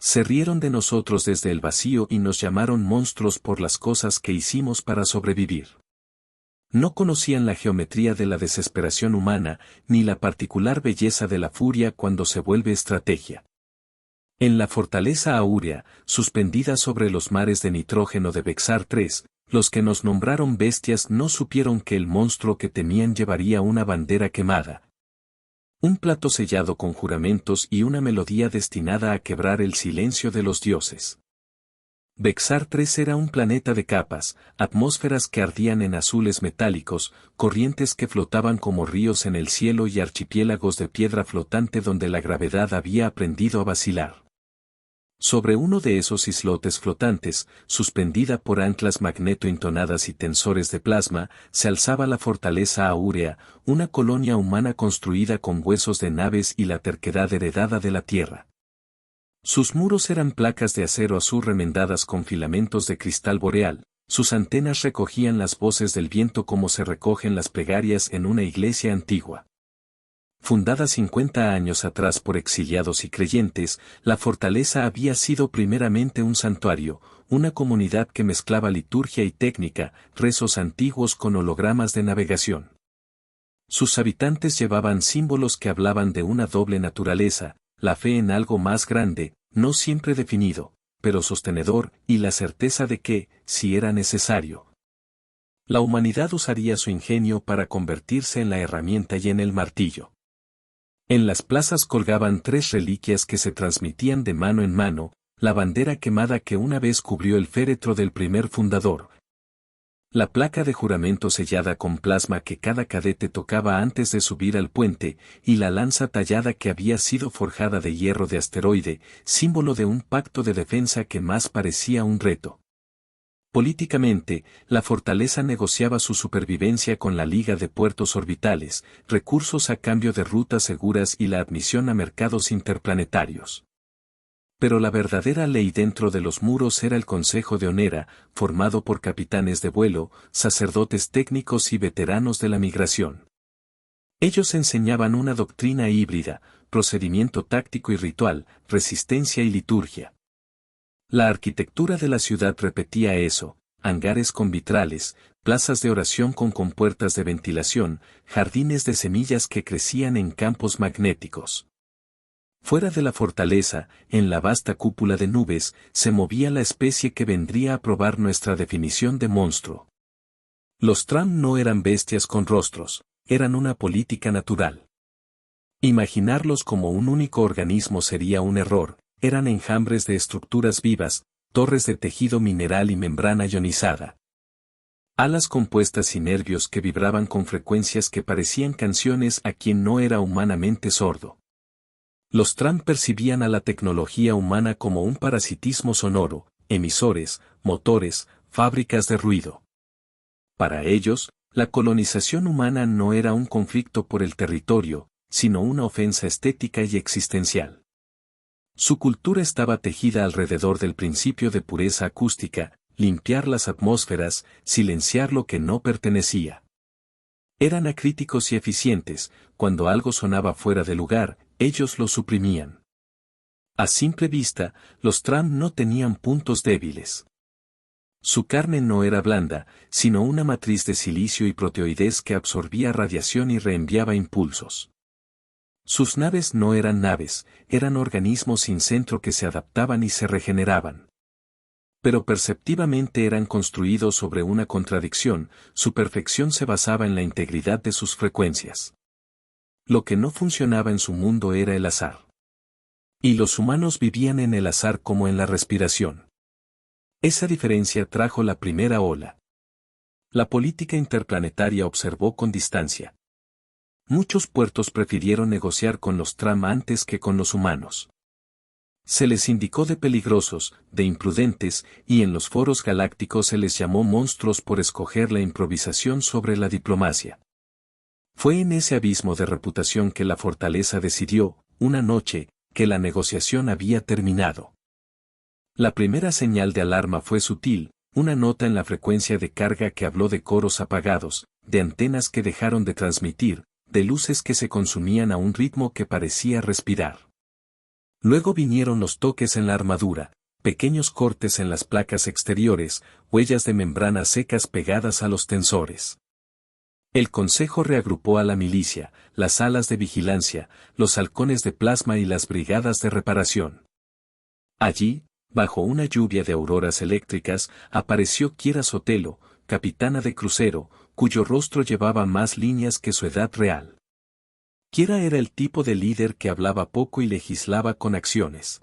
Se rieron de nosotros desde el vacío y nos llamaron monstruos por las cosas que hicimos para sobrevivir. No conocían la geometría de la desesperación humana, ni la particular belleza de la furia cuando se vuelve estrategia. En la fortaleza áurea, suspendida sobre los mares de nitrógeno de Bexar 3, los que nos nombraron bestias no supieron que el monstruo que temían llevaría una bandera quemada. Un plato sellado con juramentos y una melodía destinada a quebrar el silencio de los dioses. Bexar 3 era un planeta de capas, atmósferas que ardían en azules metálicos, corrientes que flotaban como ríos en el cielo y archipiélagos de piedra flotante donde la gravedad había aprendido a vacilar. Sobre uno de esos islotes flotantes, suspendida por anclas magneto-intonadas y tensores de plasma, se alzaba la fortaleza áurea, una colonia humana construida con huesos de naves y la terquedad heredada de la Tierra. Sus muros eran placas de acero azul remendadas con filamentos de cristal boreal, sus antenas recogían las voces del viento como se recogen las plegarias en una iglesia antigua. Fundada 50 años atrás por exiliados y creyentes, la fortaleza había sido primeramente un santuario, una comunidad que mezclaba liturgia y técnica, rezos antiguos con hologramas de navegación. Sus habitantes llevaban símbolos que hablaban de una doble naturaleza, la fe en algo más grande, no siempre definido, pero sostenedor, y la certeza de que, si era necesario, la humanidad usaría su ingenio para convertirse en la herramienta y en el martillo. En las plazas colgaban 3 reliquias que se transmitían de mano en mano, la bandera quemada que una vez cubrió el féretro del primer fundador, la placa de juramento sellada con plasma que cada cadete tocaba antes de subir al puente, y la lanza tallada que había sido forjada de hierro de asteroide, símbolo de un pacto de defensa que más parecía un reto. Políticamente, la fortaleza negociaba su supervivencia con la Liga de Puertos Orbitales, recursos a cambio de rutas seguras y la admisión a mercados interplanetarios. Pero la verdadera ley dentro de los muros era el Consejo de Onera, formado por capitanes de vuelo, sacerdotes técnicos y veteranos de la migración. Ellos enseñaban una doctrina híbrida, procedimiento táctico y ritual, resistencia y liturgia. La arquitectura de la ciudad repetía eso, hangares con vitrales, plazas de oración con compuertas de ventilación, jardines de semillas que crecían en campos magnéticos. Fuera de la fortaleza, en la vasta cúpula de nubes, se movía la especie que vendría a probar nuestra definición de monstruo. Los Tram no eran bestias con rostros, eran una política natural. Imaginarlos como un único organismo sería un error, eran enjambres de estructuras vivas, torres de tejido mineral y membrana ionizada. Alas compuestas y nervios que vibraban con frecuencias que parecían canciones a quien no era humanamente sordo. Los Tram percibían a la tecnología humana como un parasitismo sonoro, emisores, motores, fábricas de ruido. Para ellos, la colonización humana no era un conflicto por el territorio, sino una ofensa estética y existencial. Su cultura estaba tejida alrededor del principio de pureza acústica, limpiar las atmósferas, silenciar lo que no pertenecía. Eran acríticos y eficientes, cuando algo sonaba fuera de lugar, ellos lo suprimían. A simple vista, los Tram no tenían puntos débiles. Su carne no era blanda, sino una matriz de silicio y proteoides que absorbía radiación y reenviaba impulsos. Sus naves no eran naves, eran organismos sin centro que se adaptaban y se regeneraban. Pero perceptivamente eran construidos sobre una contradicción, su perfección se basaba en la integridad de sus frecuencias. Lo que no funcionaba en su mundo era el azar. Y los humanos vivían en el azar como en la respiración. Esa diferencia trajo la primera ola. La política interplanetaria observó con distancia. Muchos puertos prefirieron negociar con los Tram antes que con los humanos. Se les indicó de peligrosos, de imprudentes, y en los foros galácticos se les llamó monstruos por escoger la improvisación sobre la diplomacia. Fue en ese abismo de reputación que la fortaleza decidió, una noche, que la negociación había terminado. La primera señal de alarma fue sutil, una nota en la frecuencia de carga que habló de coros apagados, de antenas que dejaron de transmitir, de luces que se consumían a un ritmo que parecía respirar. Luego vinieron los toques en la armadura, pequeños cortes en las placas exteriores, huellas de membranas secas pegadas a los tensores. El consejo reagrupó a la milicia, las alas de vigilancia, los halcones de plasma y las brigadas de reparación. Allí, bajo una lluvia de auroras eléctricas, apareció Kiera Sotelo, capitana de crucero, cuyo rostro llevaba más líneas que su edad real. Kiera era el tipo de líder que hablaba poco y legislaba con acciones.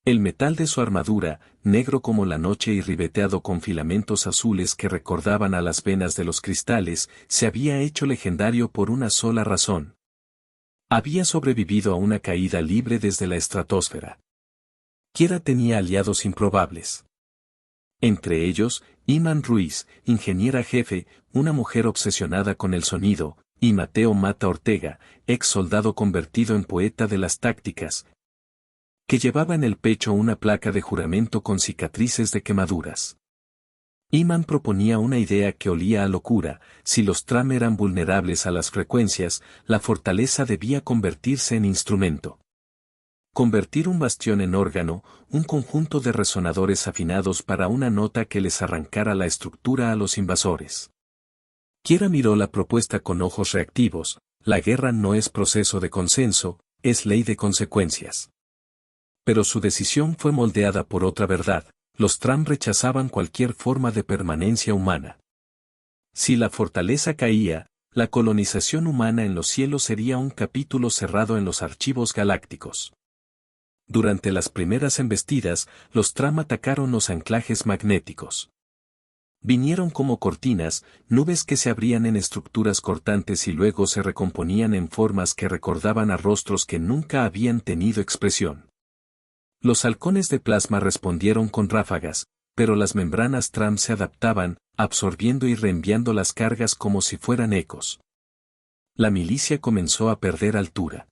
El metal de su armadura, negro como la noche y ribeteado con filamentos azules que recordaban a las venas de los cristales, se había hecho legendario por una sola razón. Había sobrevivido a una caída libre desde la estratosfera. Kiera tenía aliados improbables. Entre ellos, Iman Ruiz, ingeniera jefe, una mujer obsesionada con el sonido, y Mateo Mata Ortega, ex soldado convertido en poeta de las tácticas, que llevaba en el pecho una placa de juramento con cicatrices de quemaduras. Iman proponía una idea que olía a locura: si los Tram eran vulnerables a las frecuencias, la fortaleza debía convertirse en instrumento. Convertir un bastión en órgano, un conjunto de resonadores afinados para una nota que les arrancara la estructura a los invasores. Kiera miró la propuesta con ojos reactivos: la guerra no es proceso de consenso, es ley de consecuencias. Pero su decisión fue moldeada por otra verdad: los Tram rechazaban cualquier forma de permanencia humana. Si la fortaleza caía, la colonización humana en los cielos sería un capítulo cerrado en los archivos galácticos. Durante las primeras embestidas, los Tram atacaron los anclajes magnéticos. Vinieron como cortinas, nubes que se abrían en estructuras cortantes y luego se recomponían en formas que recordaban a rostros que nunca habían tenido expresión. Los halcones de plasma respondieron con ráfagas, pero las membranas Tram se adaptaban, absorbiendo y reenviando las cargas como si fueran ecos. La milicia comenzó a perder altura.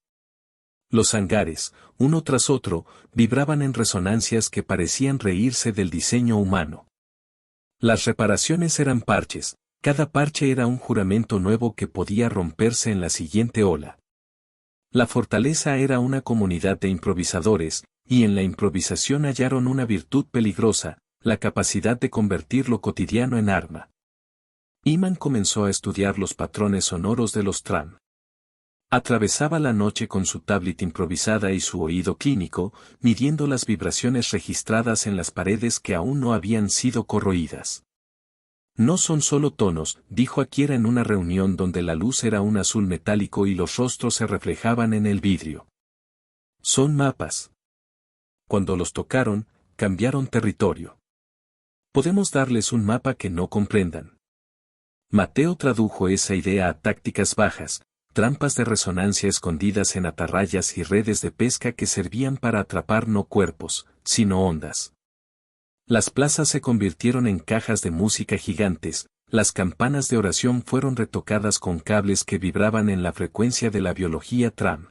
Los hangares, uno tras otro, vibraban en resonancias que parecían reírse del diseño humano. Las reparaciones eran parches, cada parche era un juramento nuevo que podía romperse en la siguiente ola. La fortaleza era una comunidad de improvisadores, y en la improvisación hallaron una virtud peligrosa: la capacidad de convertir lo cotidiano en arma. Iman comenzó a estudiar los patrones sonoros de los Tram. Atravesaba la noche con su tablet improvisada y su oído clínico, midiendo las vibraciones registradas en las paredes que aún no habían sido corroídas. No son solo tonos, dijo a Kiera en una reunión donde la luz era un azul metálico y los rostros se reflejaban en el vidrio. Son mapas. Cuando los tocaron, cambiaron territorio. Podemos darles un mapa que no comprendan. Mateo tradujo esa idea a tácticas bajas: trampas de resonancia escondidas en atarrayas y redes de pesca que servían para atrapar no cuerpos, sino ondas. Las plazas se convirtieron en cajas de música gigantes, las campanas de oración fueron retocadas con cables que vibraban en la frecuencia de la biología Tram.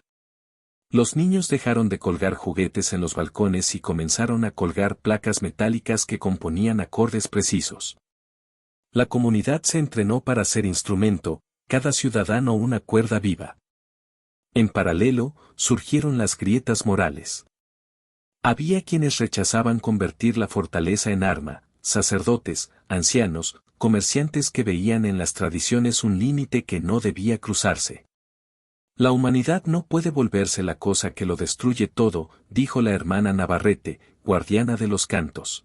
Los niños dejaron de colgar juguetes en los balcones y comenzaron a colgar placas metálicas que componían acordes precisos. La comunidad se entrenó para ser instrumento, cada ciudadano una cuerda viva. En paralelo, surgieron las grietas morales. Había quienes rechazaban convertir la fortaleza en arma: sacerdotes, ancianos, comerciantes que veían en las tradiciones un límite que no debía cruzarse. La humanidad no puede volverse la cosa que lo destruye todo, dijo la hermana Navarrete, guardiana de los cantos.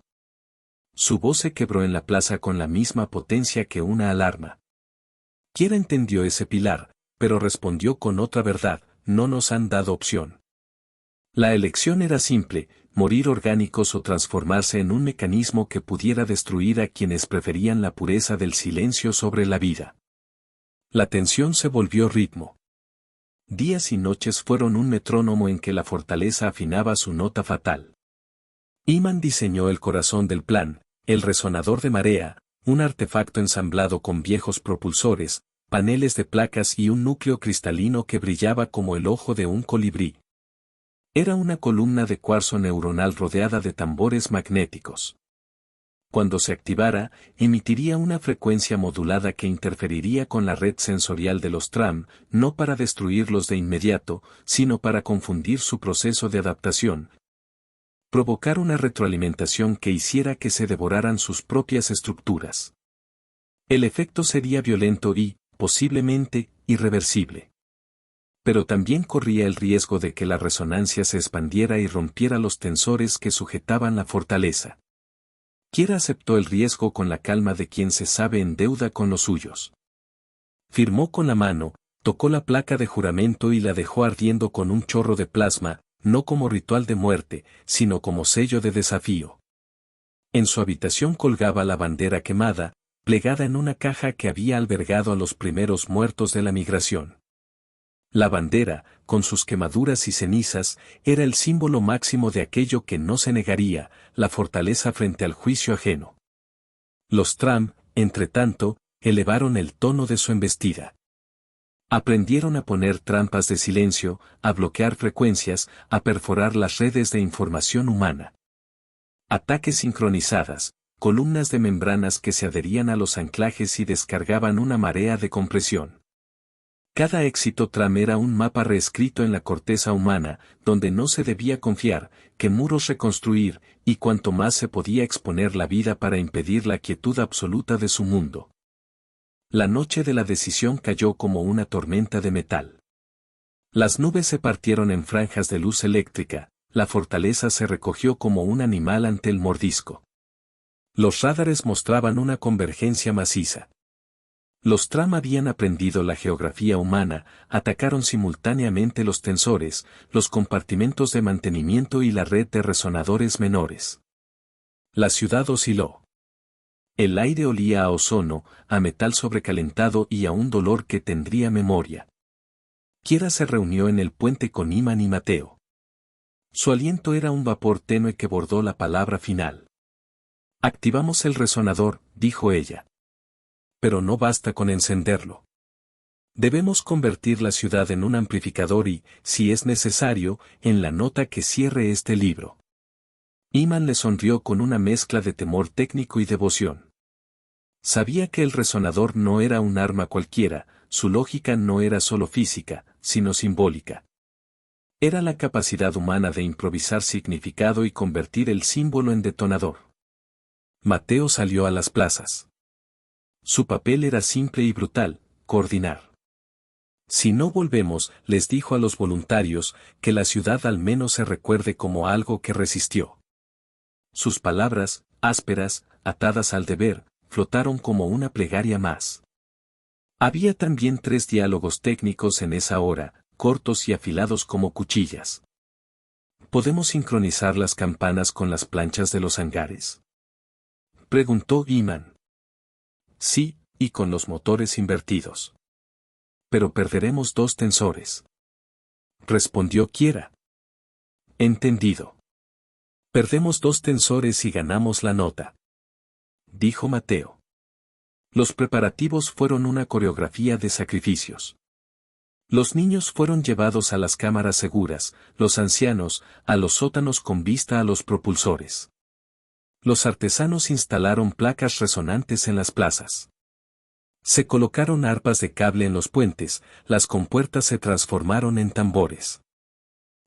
Su voz se quebró en la plaza con la misma potencia que una alarma. Kiera entendió ese pilar, pero respondió con otra verdad: no nos han dado opción. La elección era simple: morir orgánicos o transformarse en un mecanismo que pudiera destruir a quienes preferían la pureza del silencio sobre la vida. La tensión se volvió ritmo. Días y noches fueron un metrónomo en que la fortaleza afinaba su nota fatal. Iman diseñó el corazón del plan: el resonador de marea, un artefacto ensamblado con viejos propulsores, paneles de placas y un núcleo cristalino que brillaba como el ojo de un colibrí. Era una columna de cuarzo neuronal rodeada de tambores magnéticos. Cuando se activara, emitiría una frecuencia modulada que interferiría con la red sensorial de los tram, no para destruirlos de inmediato, sino para confundir su proceso de adaptación. Provocar una retroalimentación que hiciera que se devoraran sus propias estructuras. El efecto sería violento y, posiblemente, irreversible. Pero también corría el riesgo de que la resonancia se expandiera y rompiera los tensores que sujetaban la fortaleza. Kiera aceptó el riesgo con la calma de quien se sabe en deuda con los suyos. Firmó con la mano, tocó la placa de juramento y la dejó ardiendo con un chorro de plasma, no como ritual de muerte, sino como sello de desafío. En su habitación colgaba la bandera quemada, plegada en una caja que había albergado a los primeros muertos de la migración. La bandera, con sus quemaduras y cenizas, era el símbolo máximo de aquello que no se negaría, la fortaleza frente al juicio ajeno. Los tram, entretanto, elevaron el tono de su embestida. Aprendieron a poner trampas de silencio, a bloquear frecuencias, a perforar las redes de información humana. Ataques sincronizadas, columnas de membranas que se adherían a los anclajes y descargaban una marea de compresión. Cada éxito tram era un mapa reescrito en la corteza humana, donde no se debía confiar, qué muros reconstruir, y cuanto más se podía exponer la vida para impedir la quietud absoluta de su mundo. La noche de la decisión cayó como una tormenta de metal. Las nubes se partieron en franjas de luz eléctrica, la fortaleza se recogió como un animal ante el mordisco. Los rádares mostraban una convergencia maciza. Los tram habían aprendido la geografía humana, atacaron simultáneamente los tensores, los compartimentos de mantenimiento y la red de resonadores menores. La ciudad osciló. El aire olía a ozono, a metal sobrecalentado y a un dolor que tendría memoria. Kiera se reunió en el puente con Iman y Mateo. Su aliento era un vapor tenue que bordó la palabra final. Activamos el resonador, dijo ella. Pero no basta con encenderlo. Debemos convertir la ciudad en un amplificador y, si es necesario, en la nota que cierre este libro. Iman le sonrió con una mezcla de temor técnico y devoción. Sabía que el resonador no era un arma cualquiera, su lógica no era solo física, sino simbólica. Era la capacidad humana de improvisar significado y convertir el símbolo en detonador. Mateo salió a las plazas. Su papel era simple y brutal, coordinar. Si no volvemos, les dijo a los voluntarios, que la ciudad al menos se recuerde como algo que resistió. Sus palabras, ásperas, atadas al deber, flotaron como una plegaria más. Había también 3 diálogos técnicos en esa hora, cortos y afilados como cuchillas. ¿Podemos sincronizar las campanas con las planchas de los hangares?, preguntó Iman. Sí, y con los motores invertidos. Pero perderemos 2 tensores. Respondió Kiera. Entendido. Perdemos 2 tensores y ganamos la nota, dijo Mateo. Los preparativos fueron una coreografía de sacrificios. Los niños fueron llevados a las cámaras seguras, los ancianos, a los sótanos con vista a los propulsores. Los artesanos instalaron placas resonantes en las plazas. Se colocaron arpas de cable en los puentes, las compuertas se transformaron en tambores.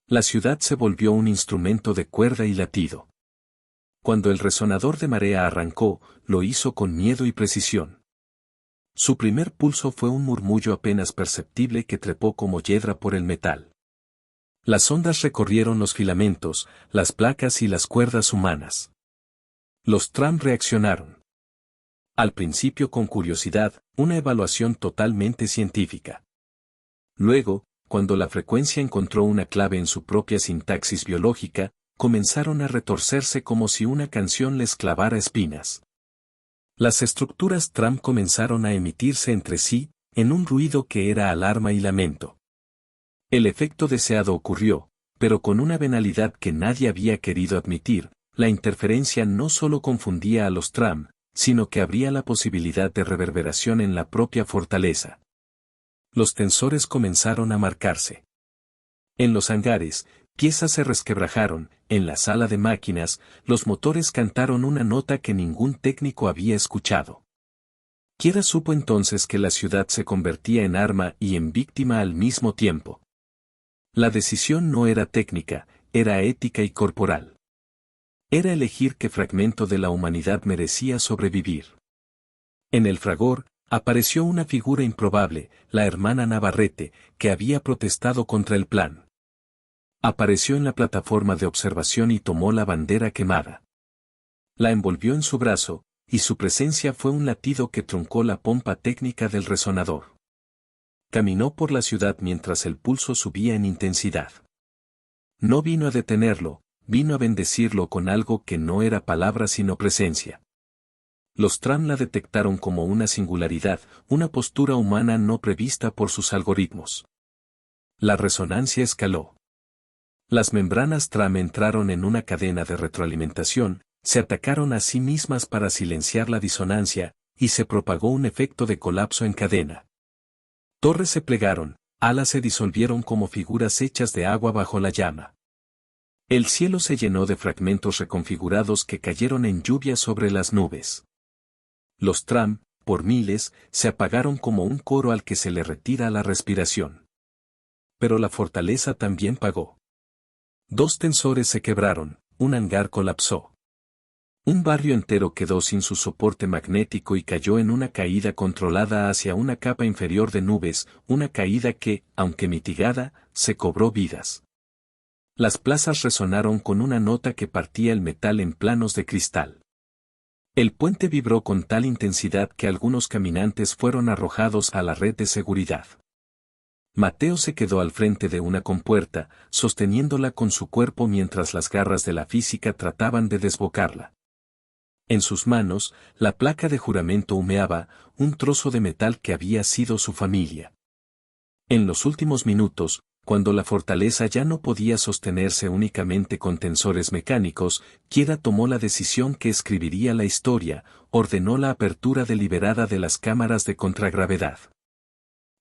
La ciudad se volvió un instrumento de cuerda y latido. Cuando el resonador de marea arrancó, lo hizo con miedo y precisión. Su primer pulso fue un murmullo apenas perceptible que trepó como hiedra por el metal. Las ondas recorrieron los filamentos, las placas y las cuerdas humanas. Los tram reaccionaron. Al principio con curiosidad, una evaluación totalmente científica. Luego, cuando la frecuencia encontró una clave en su propia sintaxis biológica, comenzaron a retorcerse como si una canción les clavara espinas. Las estructuras tram comenzaron a emitirse entre sí, en un ruido que era alarma y lamento. El efecto deseado ocurrió, pero con una venalidad que nadie había querido admitir. La interferencia no solo confundía a los tram, sino que abría la posibilidad de reverberación en la propia fortaleza. Los tensores comenzaron a marcarse. En los hangares, Piezas se resquebrajaron, en la sala de máquinas, los motores cantaron una nota que ningún técnico había escuchado. Quiera supo entonces que la ciudad se convertía en arma y en víctima al mismo tiempo. La decisión no era técnica, era ética y corporal. Era elegir qué fragmento de la humanidad merecía sobrevivir. En el fragor, apareció una figura improbable, la hermana Navarrete, que había protestado contra el plan. Apareció en la plataforma de observación y tomó la bandera quemada. La envolvió en su brazo, y su presencia fue un latido que truncó la pompa técnica del resonador. Caminó por la ciudad mientras el pulso subía en intensidad. No vino a detenerlo, vino a bendecirlo con algo que no era palabra sino presencia. Los tram la detectaron como una singularidad, una postura humana no prevista por sus algoritmos. La resonancia escaló. Las membranas tram entraron en una cadena de retroalimentación, se atacaron a sí mismas para silenciar la disonancia, y se propagó un efecto de colapso en cadena. Torres se plegaron, alas se disolvieron como figuras hechas de agua bajo la llama. El cielo se llenó de fragmentos reconfigurados que cayeron en lluvia sobre las nubes. Los tram, por miles, se apagaron como un coro al que se le retira la respiración. Pero la fortaleza también pagó. 2 tensores se quebraron, un hangar colapsó. Un barrio entero quedó sin su soporte magnético y cayó en una caída controlada hacia una capa inferior de nubes, una caída que, aunque mitigada, se cobró vidas. Las plazas resonaron con una nota que partía el metal en planos de cristal. El puente vibró con tal intensidad que algunos caminantes fueron arrojados a la red de seguridad. Mateo se quedó al frente de una compuerta, sosteniéndola con su cuerpo mientras las garras de la física trataban de desbocarla. En sus manos, la placa de juramento humeaba, un trozo de metal que había sido su familia. En los últimos minutos, cuando la fortaleza ya no podía sostenerse únicamente con tensores mecánicos, Quiera tomó la decisión que escribiría la historia, ordenó la apertura deliberada de las cámaras de contragravedad.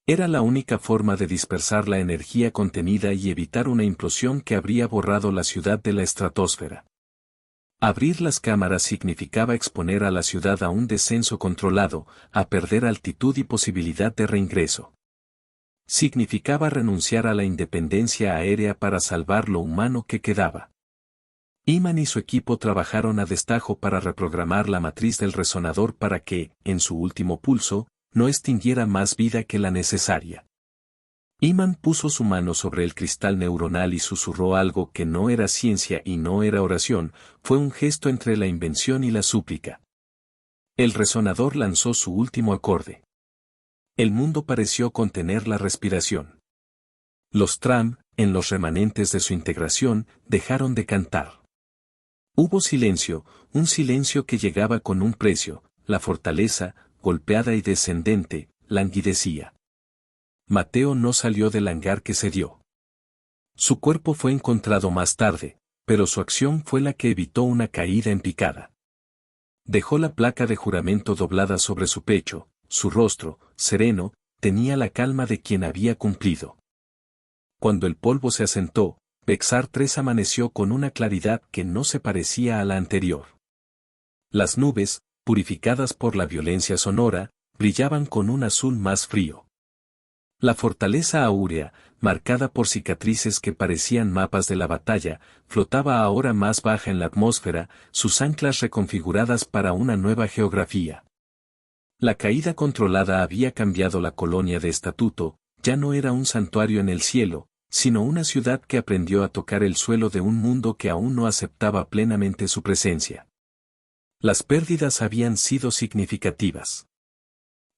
Era la única forma de dispersar la energía contenida y evitar una implosión que habría borrado la ciudad de la estratosfera. Abrir las cámaras significaba exponer a la ciudad a un descenso controlado, a perder altitud y posibilidad de reingreso. Significaba renunciar a la independencia aérea para salvar lo humano que quedaba. Iman y su equipo trabajaron a destajo para reprogramar la matriz del resonador para que, en su último pulso, no extinguiera más vida que la necesaria. Iman puso su mano sobre el cristal neuronal y susurró algo que no era ciencia y no era oración, fue un gesto entre la invención y la súplica. El resonador lanzó su último acorde. El mundo pareció contener la respiración. Los tram, en los remanentes de su integración, dejaron de cantar. Hubo silencio, un silencio que llegaba con un precio, la fortaleza, golpeada y descendente, languidecía. Mateo no salió del hangar que cedió. Su cuerpo fue encontrado más tarde, pero su acción fue la que evitó una caída en picada. Dejó la placa de juramento doblada sobre su pecho, su rostro, sereno, tenía la calma de quien había cumplido. Cuando el polvo se asentó, Vexar 3 amaneció con una claridad que no se parecía a la anterior. Las nubes, purificadas por la violencia sonora, brillaban con un azul más frío. La fortaleza áurea, marcada por cicatrices que parecían mapas de la batalla, flotaba ahora más baja en la atmósfera, sus anclas reconfiguradas para una nueva geografía. La caída controlada había cambiado la colonia de estatuto, ya no era un santuario en el cielo, sino una ciudad que aprendió a tocar el suelo de un mundo que aún no aceptaba plenamente su presencia. Las pérdidas habían sido significativas.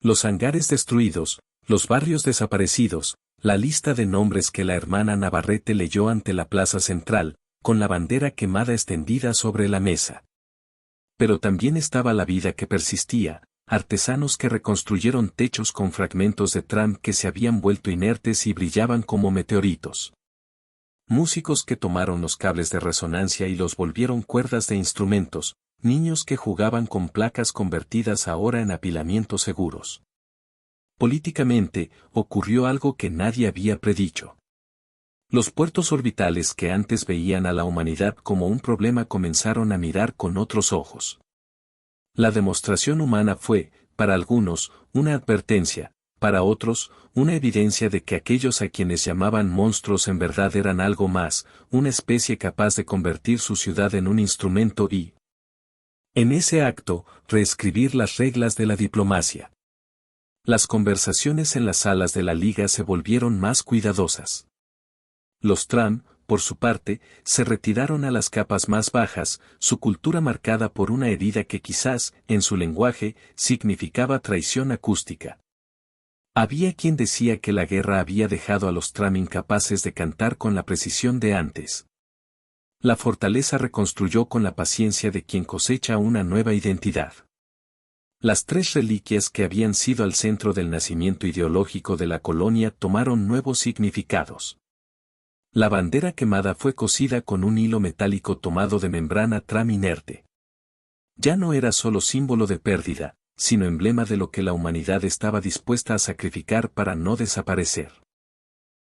Los hangares destruidos, los barrios desaparecidos, la lista de nombres que la hermana Navarrete leyó ante la plaza central, con la bandera quemada extendida sobre la mesa. Pero también estaba la vida que persistía, artesanos que reconstruyeron techos con fragmentos de tram que se habían vuelto inertes y brillaban como meteoritos. Músicos que tomaron los cables de resonancia y los volvieron cuerdas de instrumentos, niños que jugaban con placas convertidas ahora en apilamientos seguros. Políticamente, ocurrió algo que nadie había predicho. Los puertos orbitales que antes veían a la humanidad como un problema comenzaron a mirar con otros ojos. La demostración humana fue, para algunos, una advertencia, para otros, una evidencia de que aquellos a quienes llamaban monstruos en verdad eran algo más, una especie capaz de convertir su ciudad en un instrumento y, en ese acto, reescribir las reglas de la diplomacia. Las conversaciones en las salas de la Liga se volvieron más cuidadosas. Los Tram, por su parte, se retiraron a las capas más bajas, su cultura marcada por una herida que quizás, en su lenguaje, significaba traición acústica. Había quien decía que la guerra había dejado a los Tram incapaces de cantar con la precisión de antes. La fortaleza reconstruyó con la paciencia de quien cosecha una nueva identidad. Las tres reliquias que habían sido al centro del nacimiento ideológico de la colonia tomaron nuevos significados. La bandera quemada fue cosida con un hilo metálico tomado de membrana Tram inerte. Ya no era solo símbolo de pérdida, sino emblema de lo que la humanidad estaba dispuesta a sacrificar para no desaparecer.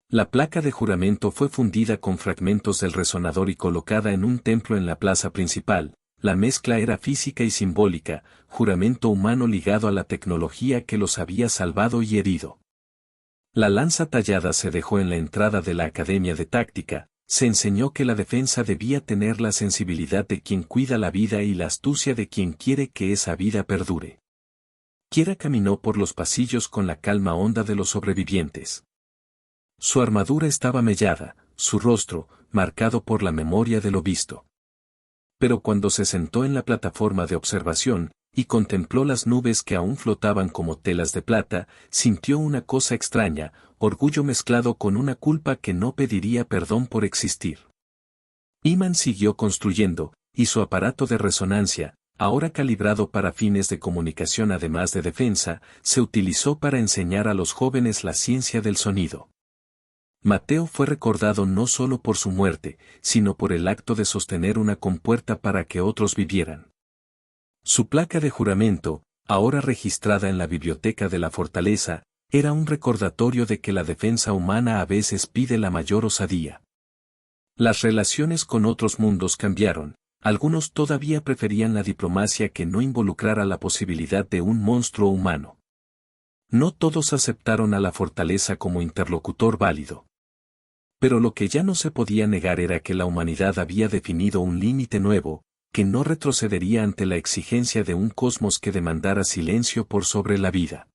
La placa de juramento fue fundida con fragmentos del resonador y colocada en un templo en la plaza principal. La mezcla era física y simbólica, juramento humano ligado a la tecnología que los había salvado y herido. La lanza tallada se dejó en la entrada de la Academia de Táctica, se enseñó que la defensa debía tener la sensibilidad de quien cuida la vida y la astucia de quien quiere que esa vida perdure. Quiera caminó por los pasillos con la calma honda de los sobrevivientes. Su armadura estaba mellada, su rostro, marcado por la memoria de lo visto. Pero cuando se sentó en la plataforma de observación, y contempló las nubes que aún flotaban como telas de plata, sintió una cosa extraña, orgullo mezclado con una culpa que no pediría perdón por existir. Iman siguió construyendo, y su aparato de resonancia, ahora calibrado para fines de comunicación además de defensa, se utilizó para enseñar a los jóvenes la ciencia del sonido. Mateo fue recordado no solo por su muerte, sino por el acto de sostener una compuerta para que otros vivieran. Su placa de juramento, ahora registrada en la biblioteca de la fortaleza, era un recordatorio de que la defensa humana a veces pide la mayor osadía. Las relaciones con otros mundos cambiaron, algunos todavía preferían la diplomacia que no involucrara la posibilidad de un monstruo humano. No todos aceptaron a la fortaleza como interlocutor válido. Pero lo que ya no se podía negar era que la humanidad había definido un límite nuevo, que no retrocedería ante la exigencia de un cosmos que demandara silencio por sobre la vida.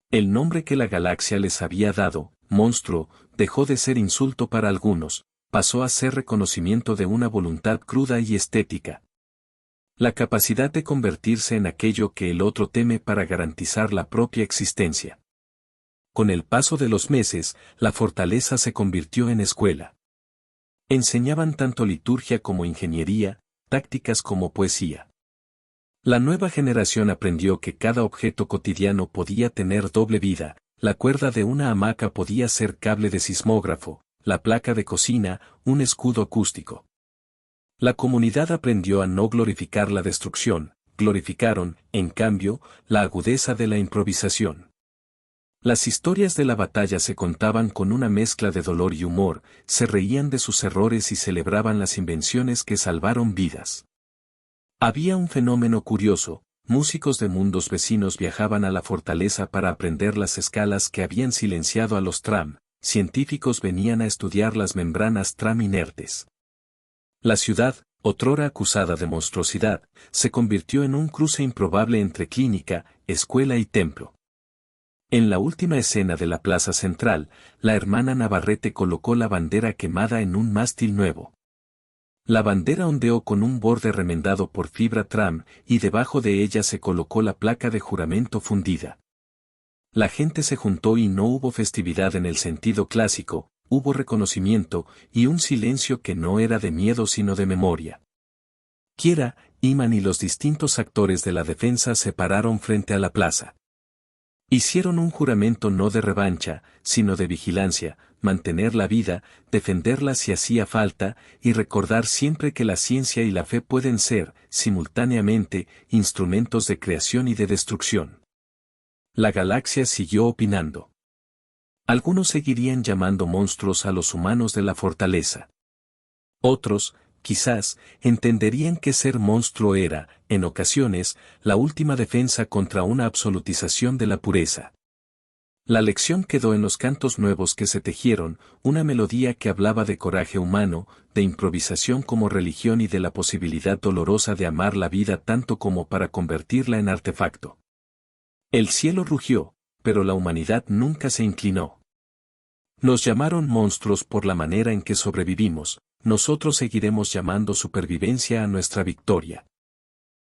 El nombre que la galaxia les había dado, monstruo, dejó de ser insulto para algunos, pasó a ser reconocimiento de una voluntad cruda y estética. La capacidad de convertirse en aquello que el otro teme para garantizar la propia existencia. Con el paso de los meses, la fortaleza se convirtió en escuela. Enseñaban tanto liturgia como ingeniería, tácticas como poesía. La nueva generación aprendió que cada objeto cotidiano podía tener doble vida, la cuerda de una hamaca podía ser cable de sismógrafo, la placa de cocina, un escudo acústico. La comunidad aprendió a no glorificar la destrucción, glorificaron, en cambio, la agudeza de la improvisación. Las historias de la batalla se contaban con una mezcla de dolor y humor, se reían de sus errores y celebraban las invenciones que salvaron vidas. Había un fenómeno curioso, músicos de mundos vecinos viajaban a la fortaleza para aprender las escalas que habían silenciado a los Tram, científicos venían a estudiar las membranas Tram inertes. La ciudad, otrora acusada de monstruosidad, se convirtió en un cruce improbable entre clínica, escuela y templo. En la última escena de la plaza central, la hermana Navarrete colocó la bandera quemada en un mástil nuevo. La bandera ondeó con un borde remendado por fibra Tram, y debajo de ella se colocó la placa de juramento fundida. La gente se juntó y no hubo festividad en el sentido clásico, hubo reconocimiento, y un silencio que no era de miedo sino de memoria. Kiera, Iman y los distintos actores de la defensa se pararon frente a la plaza. Hicieron un juramento no de revancha, sino de vigilancia, mantener la vida, defenderla si hacía falta, y recordar siempre que la ciencia y la fe pueden ser, simultáneamente, instrumentos de creación y de destrucción. La galaxia siguió opinando. Algunos seguirían llamando monstruos a los humanos de la fortaleza. Otros, quizás, entenderían que ser monstruo era, en ocasiones, la última defensa contra una absolutización de la pureza. La lección quedó en los cantos nuevos que se tejieron, una melodía que hablaba de coraje humano, de improvisación como religión y de la posibilidad dolorosa de amar la vida tanto como para convertirla en artefacto. El cielo rugió, pero la humanidad nunca se inclinó. Nos llamaron monstruos por la manera en que sobrevivimos, nosotros seguiremos llamando supervivencia a nuestra victoria.